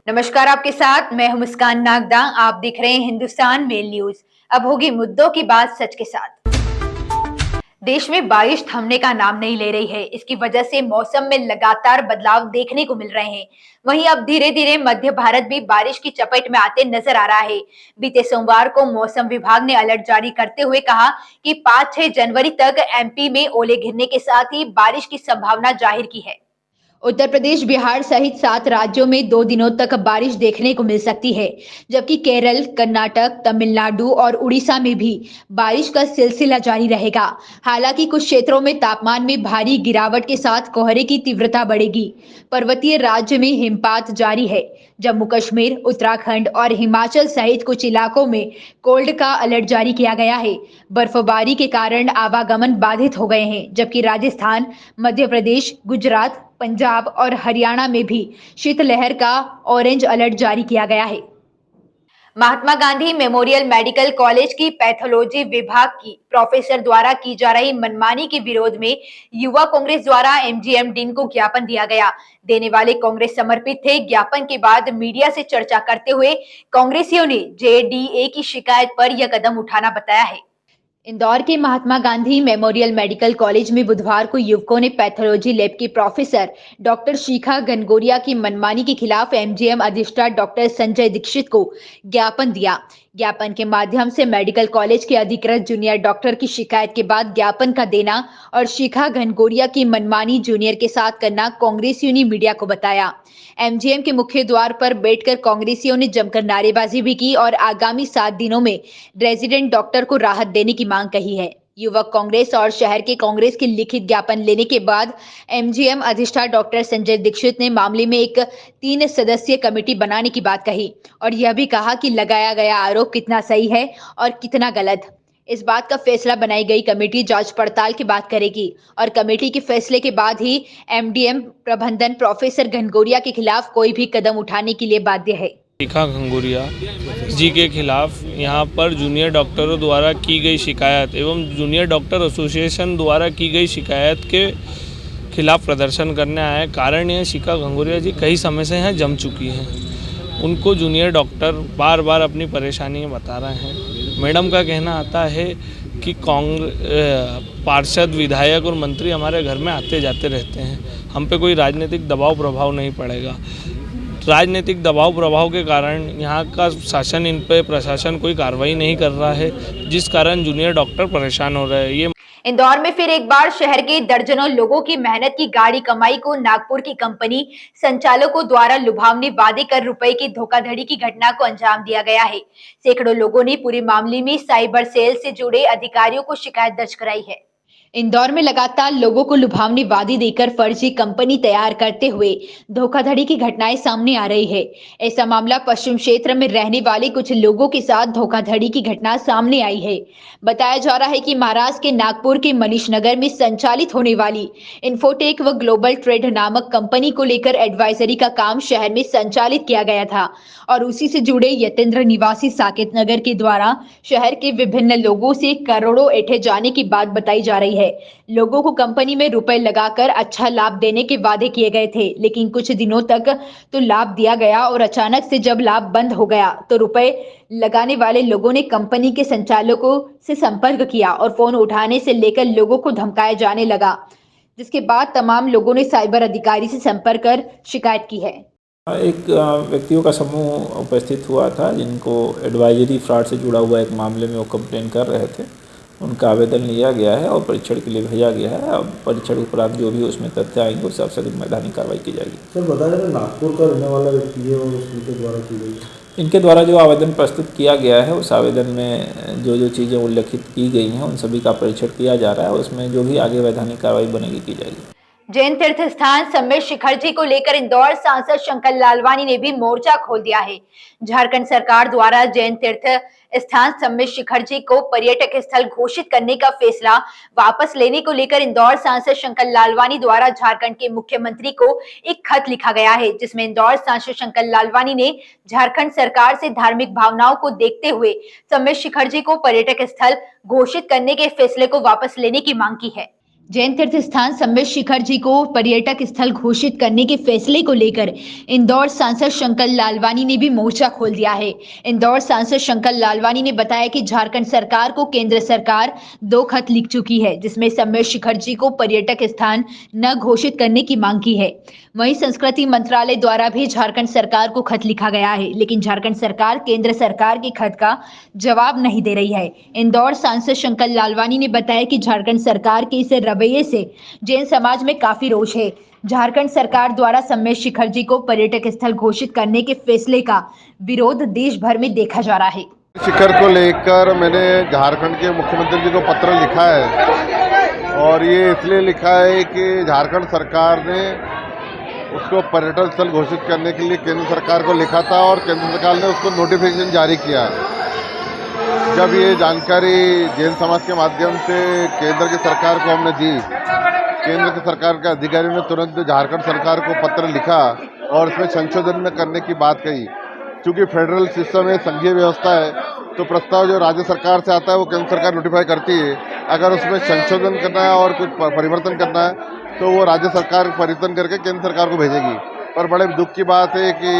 नमस्कार, आपके साथ मैं हूं मुस्कान नागदा। आप देख रहे हैं हिंदुस्तान मेल न्यूज। अब होगी मुद्दों की बात सच के साथ। देश में बारिश थमने का नाम नहीं ले रही है। इसकी वजह से मौसम में लगातार बदलाव देखने को मिल रहे हैं। वहीं अब धीरे धीरे मध्य भारत भी बारिश की चपेट में आते नजर आ रहा है। बीते सोमवार को मौसम विभाग ने अलर्ट जारी करते हुए कहा कि 5-6 जनवरी तक एमपी में ओले गिरने के साथ ही बारिश की संभावना जाहिर की है। उत्तर प्रदेश, बिहार सहित 7 राज्यों में 2 दिनों तक बारिश देखने को मिल सकती है, जबकि केरल, कर्नाटक, तमिलनाडु और उड़ीसा में भी बारिश का सिलसिला जारी रहेगा। हालांकि कुछ क्षेत्रों में तापमान में भारी गिरावट के साथ कोहरे की तीव्रता बढ़ेगी। पर्वतीय राज्य में हिमपात जारी है। जम्मू कश्मीर, उत्तराखंड और हिमाचल सहित कुछ इलाकों में कोल्ड का अलर्ट जारी किया गया है। बर्फबारी के कारण आवागमन बाधित हो गए हैं, जबकि राजस्थान, मध्य प्रदेश, गुजरात, पंजाब और हरियाणा में भी शीतलहर का ऑरेंज अलर्ट जारी किया गया है। Mahatma Gandhi memorial medical college की पैथोलॉजी विभाग की प्रोफेसर द्वारा की जा रही मनमानी के विरोध में युवा कांग्रेस द्वारा एमजीएम डीन को ज्ञापन दिया गया। देने वाले कांग्रेस समर्पित थे। ज्ञापन के बाद मीडिया से चर्चा करते हुए कांग्रेसियों ने जेडीए की शिकायत पर यह कदम उठाना बताया है। इंदौर के Mahatma Gandhi memorial medical college में बुधवार को युवकों ने पैथोलॉजी लैब के प्रोफेसर डॉक्टर शिखा घनगोरिया की मनमानी के खिलाफ एमजीएम अधिष्ठाता डॉक्टर संजय दीक्षित को ज्ञापन दिया। ज्ञापन के माध्यम से मेडिकल कॉलेज के अधिकृत जूनियर डॉक्टर की शिकायत के बाद ज्ञापन का देना और शिखा घनगोरिया की मनमानी जूनियर के साथ करना कांग्रेसियों ने मीडिया को बताया। एमजीएम के मुख्य द्वार पर बैठकर कांग्रेसियों ने जमकर नारेबाजी भी की और आगामी 7 दिनों में रेजिडेंट डॉक्टर को राहत देने की मांग कही है। युवक कांग्रेस और शहर के कांग्रेस के लिखित ज्ञापन लेने के बाद एमजीएम अधिष्ठाता डॉक्टर संजय दीक्षित ने मामले में एक 3 सदस्यीय कमेटी बनाने की बात कही और यह भी कहा कि लगाया गया आरोप कितना सही है और कितना गलत। इस बात का फैसला बनाई गई कमेटी जांच पड़ताल की बात करेगी और कमेटी के फैसले के बाद ही एमडीएम प्रबंधन प्रोफेसर घनगोरिया के खिलाफ कोई भी कदम उठाने के लिए बाध्य है। शिखा घनगोरिया जी के खिलाफ यहाँ पर जूनियर डॉक्टरों द्वारा की गई शिकायत एवं जूनियर डॉक्टर एसोसिएशन द्वारा की गई शिकायत के खिलाफ प्रदर्शन करने आए। कारण यह, शिखा घनगोरिया जी कई समय से यहाँ जम चुकी हैं। उनको जूनियर डॉक्टर बार बार अपनी परेशानियाँ बता रहे हैं। मैडम का कहना आता है कि पार्षद, विधायक और मंत्री हमारे घर में आते जाते रहते हैं, हम पे कोई राजनीतिक दबाव प्रभाव नहीं पड़ेगा। राजनीतिक दबाव प्रभाव के कारण यहाँ का शासन, इन पे प्रशासन कोई कार्रवाई नहीं कर रहा है, जिस कारण जूनियर डॉक्टर परेशान हो रहे हैं। ये इंदौर में फिर एक बार शहर के दर्जनों लोगों की मेहनत की गाड़ी कमाई को नागपुर की कंपनी संचालकों द्वारा लुभावनी वादे कर रुपए की धोखाधड़ी की घटना को अंजाम दिया गया है। सैकड़ों लोगों ने पूरे मामले में साइबर सेल से जुड़े अधिकारियों को शिकायत दर्ज कराई है। इंदौर में लगातार लोगों को लुभावनी वादी देकर फर्जी कंपनी तैयार करते हुए धोखाधड़ी की घटनाएं सामने आ रही है। ऐसा मामला पश्चिम क्षेत्र में रहने वाले कुछ लोगों के साथ धोखाधड़ी की घटना सामने आई है। बताया जा रहा है कि महाराष्ट्र के नागपुर के मनीष नगर में संचालित होने वाली इन्फोटेक व ग्लोबल ट्रेड नामक कंपनी को लेकर एडवाइजरी का काम शहर में संचालित किया गया था और उसी से जुड़े यतेंद्र निवासी साकेत नगर के द्वारा शहर के विभिन्न लोगों से करोड़ों ऐंठे जाने की बात बताई जा रही है। लोगों को कंपनी में रुपए लगाकर अच्छा लाभ देने के वादे किए गए थे, लेकिन कुछ दिनों तक तो लाभ दिया गया और अचानक से जब लाभ बंद हो गया तो रुपए लगाने वाले लोगों ने कंपनी के संचालकों से संपर्क किया और फोन उठाने से लेकर लोगों को धमकाया जाने लगा, जिसके बाद तमाम लोगों ने साइबर अधिकारी से संपर्क कर शिकायत की है। एक व्यक्तियों का समूह उपस्थित हुआ था जिनको एडवाइजरी फ्रॉड से जुड़ा हुआ एक मामले में वो कंप्लेन कर रहे थे। उनका आवेदन लिया गया है और परीक्षण के लिए भेजा गया है। अब परीक्षण के उपरांत जो भी उसमें तथ्य आएंगे उससे अवसर मैदानी कार्रवाई की जाएगी। सर बताया जा रहा है नागपुर का रहने वाला व्यक्ति है और उनके द्वारा की गई, इनके द्वारा जो आवेदन प्रस्तुत किया गया है उस आवेदन में जो जो चीज़ें उल्लेखित की गई हैं उन सभी का परीक्षण किया जा रहा है और उसमें जो भी आगे वैधानिक कार्रवाई बनेगी की जाएगी। जैन तीर्थ स्थान समेत शिखर जी को लेकर इंदौर सांसद शंकर लालवानी ने भी मोर्चा खोल दिया है। झारखंड सरकार द्वारा जैन तीर्थ स्थान समेत शिखर जी को पर्यटक स्थल घोषित करने का फैसला वापस लेने को लेकर इंदौर सांसद शंकर लालवानी द्वारा झारखंड के मुख्यमंत्री को एक खत लिखा गया है, जिसमें इंदौर सांसद शंकर लालवानी ने झारखंड सरकार से धार्मिक भावनाओं को देखते हुए समेत शिखर जी को पर्यटक स्थल घोषित करने के फैसले को वापस लेने की मांग की है। जैन तीर्थ स्थान सम्मेद शिखर जी को पर्यटक स्थल घोषित करने के फैसले को लेकर इंदौर सांसद शंकर लालवानी ने भी मोर्चा खोल दिया है। इंदौर सांसद शंकर लालवानी ने बताया कि झारखंड सरकार को केंद्र सरकार 2 खत लिख चुकी है, जिसमें सम्मेद शिखर जी को पर्यटक स्थान न घोषित करने की मांग की है। वहीं संस्कृति मंत्रालय द्वारा भी झारखंड सरकार को खत लिखा गया है, लेकिन झारखंड सरकार केंद्र सरकार के खत का जवाब नहीं दे रही है। इंदौर सांसद शंकर लालवानी ने बताया कि झारखंड सरकार के इस रवैये से जैन समाज में काफी रोष है। झारखंड सरकार द्वारा सम्मेद शिखर जी को पर्यटक स्थल घोषित करने के फैसले का विरोध देश भर में देखा जा रहा है। शिखर को लेकर मैंने झारखंड के मुख्यमंत्री जी को पत्र लिखा है और ये इसलिए लिखा है कि झारखंड सरकार ने उसको पर्यटन स्थल घोषित करने के लिए केंद्र सरकार को लिखा था और केंद्र सरकार ने उसको नोटिफिकेशन जारी किया है। जब ये जानकारी जैन समाज के माध्यम से केंद्र की सरकार को हमने दी, केंद्र की सरकार के अधिकारियों ने तुरंत झारखंड सरकार को पत्र लिखा और इसमें संशोधन में करने की बात कही। क्योंकि फेडरल सिस्टम है, संघीय व्यवस्था है, तो प्रस्ताव जो राज्य सरकार से आता है वो केंद्र सरकार नोटिफाई करती है। अगर उसमें संशोधन करना है और कुछ परिवर्तन करना है तो वो राज्य सरकार परिवर्तन करके केंद्र सरकार को भेजेगी। पर बड़े दुख की बात है कि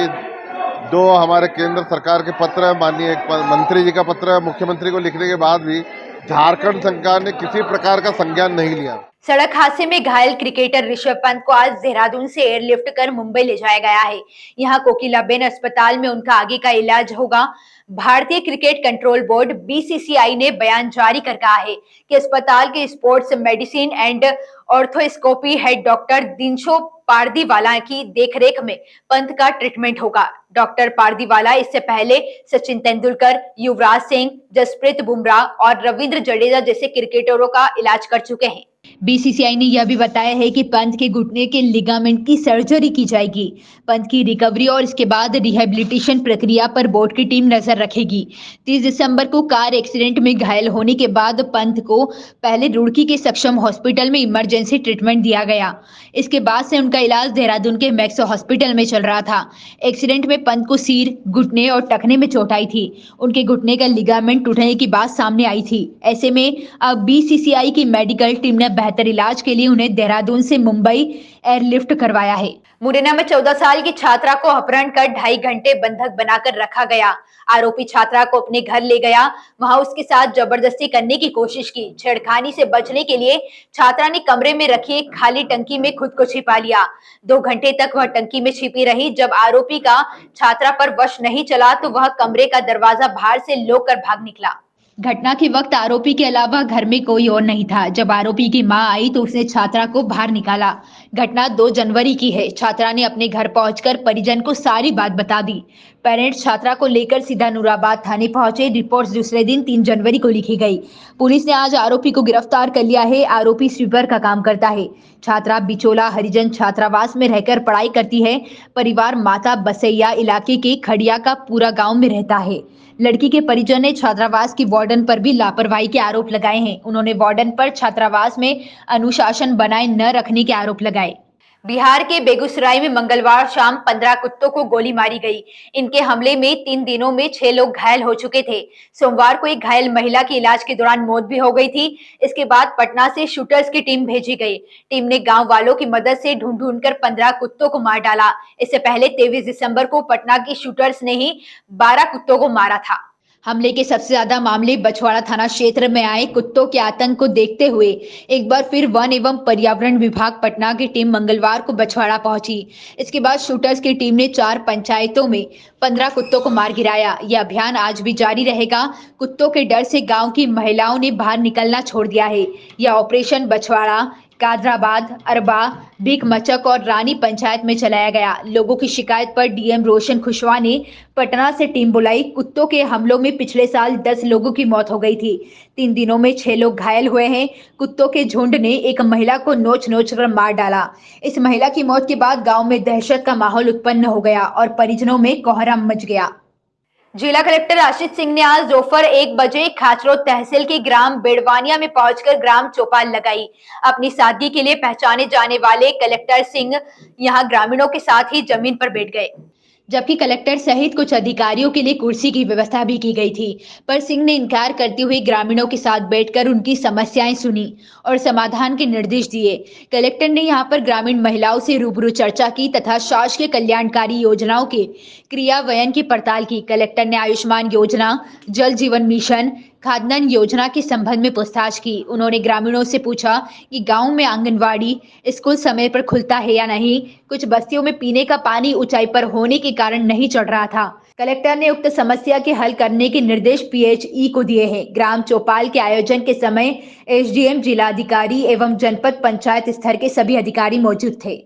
2 हमारे केंद्र सरकार के पत्र है, माननीय मंत्री जी का पत्र है, मुख्यमंत्री को लिखने के बाद भी झारखंड सरकार ने किसी प्रकार का संज्ञान नहीं लिया। सड़क हादसे में घायल क्रिकेटर ऋषभ पंत को आज देहरादून से एयरलिफ्ट कर मुंबई ले जाया गया है। यहां कोकिलाबेन अस्पताल में उनका आगे का इलाज होगा। भारतीय क्रिकेट कंट्रोल बोर्ड बीसीसीआई ने बयान जारी कर कहा है कि अस्पताल के sports medicine and arthroscopy head doctor Dinshaw Pardiwala की देखरेख में पंत का ट्रीटमेंट होगा। डॉक्टर पारदीवाला इससे पहले सचिन तेंदुलकर, युवराज सिंह, जसप्रीत बुमराह और रविंद्र जडेजा जैसे क्रिकेटरों का इलाज कर चुके हैं। बीसीसीआई ने यह भी बताया है कि पंत के घुटने के लिगामेंट की सर्जरी की जाएगी। पंत की रिकवरी और इसके बाद रिहेबिलिटेशन प्रक्रिया पर बोर्ड की टीम नजर रखेगी। 30 दिसंबर को कार एक्सीडेंट में घायल होने के बाद पंत को पहले रुड़की के सक्षम हॉस्पिटल में इमरजेंसी ट्रीटमेंट दिया गया। इसके बाद से उनका इलाज देहरादून के मैक्स हॉस्पिटल में चल रहा था। एक्सीडेंट में पंत को सिर, घुटने और टखने में चोट आई थी। उनके घुटने का लिगामेंट टूटने की बात सामने आई थी। ऐसे में अब बीसीसीआई की मेडिकल टीम ने बेहतर इलाज के लिए उन्हें देहरादून से मुंबई एयरलिफ्ट करवाया है। मुरैना में 14 साल की छात्रा को अपहरण कर 2.5 घंटे बंधक बनाकर रखा गया। आरोपी छात्रा को अपने घर ले गया, वहां उसके साथ जबरदस्ती करने की कोशिश की। छेड़खानी से बचने के लिए छात्रा ने कमरे में रखी एक खाली टंकी में खुद को छिपा लिया। 2 घंटे तक वह टंकी में छिपी रही। जब आरोपी का छात्रा पर वश नहीं चला तो वह कमरे का दरवाजा बाहर से लॉक कर भाग निकला। घटना के वक्त आरोपी के अलावा घर में कोई और नहीं था। जब आरोपी की मां आई तो उसने छात्रा को बाहर निकाला। घटना 2 जनवरी की है। छात्रा ने अपने घर पहुंचकर परिजन को सारी बात बता दी। पेरेंट्स छात्रा को लेकर सीधा नूराबाद थाने पहुंचे। रिपोर्ट दूसरे दिन 3 जनवरी को लिखी गई। पुलिस ने आज आरोपी को गिरफ्तार कर लिया है। आरोपी स्वीपर का काम करता है। छात्रा बिचोला हरिजन छात्रावास में रहकर पढ़ाई करती है। परिवार माता बसैया इलाके के खड़िया का पूरा गाँव में रहता है। लड़की के परिजन ने छात्रावास की वार्डन पर भी लापरवाही के आरोप लगाए हैं। उन्होंने वार्डन पर छात्रावास में अनुशासन बनाए न रखने के आरोप लगाए। बिहार के बेगूसराय में मंगलवार शाम 15 कुत्तों को गोली मारी गई। इनके हमले में 3 दिनों में 6 लोग घायल हो चुके थे। सोमवार को एक घायल महिला की इलाज के दौरान मौत भी हो गई थी। इसके बाद पटना से शूटर्स की टीम भेजी गई। टीम ने गांव वालों की मदद से ढूंढ कर 15 कुत्तों को मार डाला। इससे पहले 23 दिसंबर को पटना की शूटर्स ने ही 12 कुत्तों को मारा था। हमले के सबसे ज्यादा मामले बछवाड़ा थाना क्षेत्र में आए। कुत्तों के आतंक को देखते हुए एक बार फिर वन एवं पर्यावरण विभाग पटना की टीम मंगलवार को बछवाड़ा पहुंची। इसके बाद शूटर्स की टीम ने 4 पंचायतों में 15 कुत्तों को मार गिराया। यह अभियान आज भी जारी रहेगा। कुत्तों के डर से गांव की महिलाओं ने बाहर निकलना छोड़ दिया है। यह ऑपरेशन बछवाड़ा, कादराबाद, अरबा, बीक मचक और रानी पंचायत में चलाया गया। लोगों की शिकायत पर डीएम रोशन खुशवा ने पटना से टीम बुलाई। कुत्तों के हमलों में पिछले साल 10 लोगों की मौत हो गई थी। 3 दिनों में 6 लोग घायल हुए हैं। कुत्तों के झुंड ने एक महिला को नोच कर मार डाला। इस महिला की मौत के बाद गांव में दहशत का माहौल उत्पन्न हो गया और परिजनों में कोहराम मच गया। जिला कलेक्टर आशीष सिंह ने आज दोपहर 1 बजे खाचरोद तहसील के ग्राम बेड़वानिया में पहुंचकर ग्राम चौपाल लगाई। अपनी सादगी के लिए पहचाने जाने वाले कलेक्टर सिंह यहां ग्रामीणों के साथ ही जमीन पर बैठ गए। जबकि कलेक्टर सहित कुछ अधिकारियों के लिए कुर्सी की व्यवस्था भी की गई थी। पर सिंह ने इनकार करते हुए ग्रामीणों के साथ बैठकर उनकी समस्याएं सुनी और समाधान के निर्देश दिए। कलेक्टर ने यहां पर ग्रामीण महिलाओं से रूबरू चर्चा की तथा शासकीय कल्याणकारी योजनाओं के क्रियान्वयन की पड़ताल की। कलेक्टर ने आयुष्मान योजना, जल जीवन मिशन, खाद्यान्न योजना के संबंध में पूछताछ की। उन्होंने ग्रामीणों से पूछा कि गांव में आंगनवाड़ी स्कूल समय पर खुलता है या नहीं। कुछ बस्तियों में पीने का पानी ऊंचाई पर होने के कारण नहीं चढ़ रहा था। कलेक्टर ने उक्त समस्या के हल करने के निर्देश पीएचई को दिए हैं। ग्राम चौपाल के आयोजन के समय एसडीएम, जिलाधिकारी एवं जनपद पंचायत स्तर के सभी अधिकारी मौजूद थे।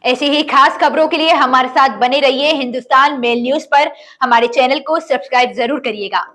ऐसी ही खास खबरों के लिए हमारे साथ बने रहिए। हिंदुस्तान मेल न्यूज पर हमारे चैनल को सब्सक्राइब जरूर करिएगा।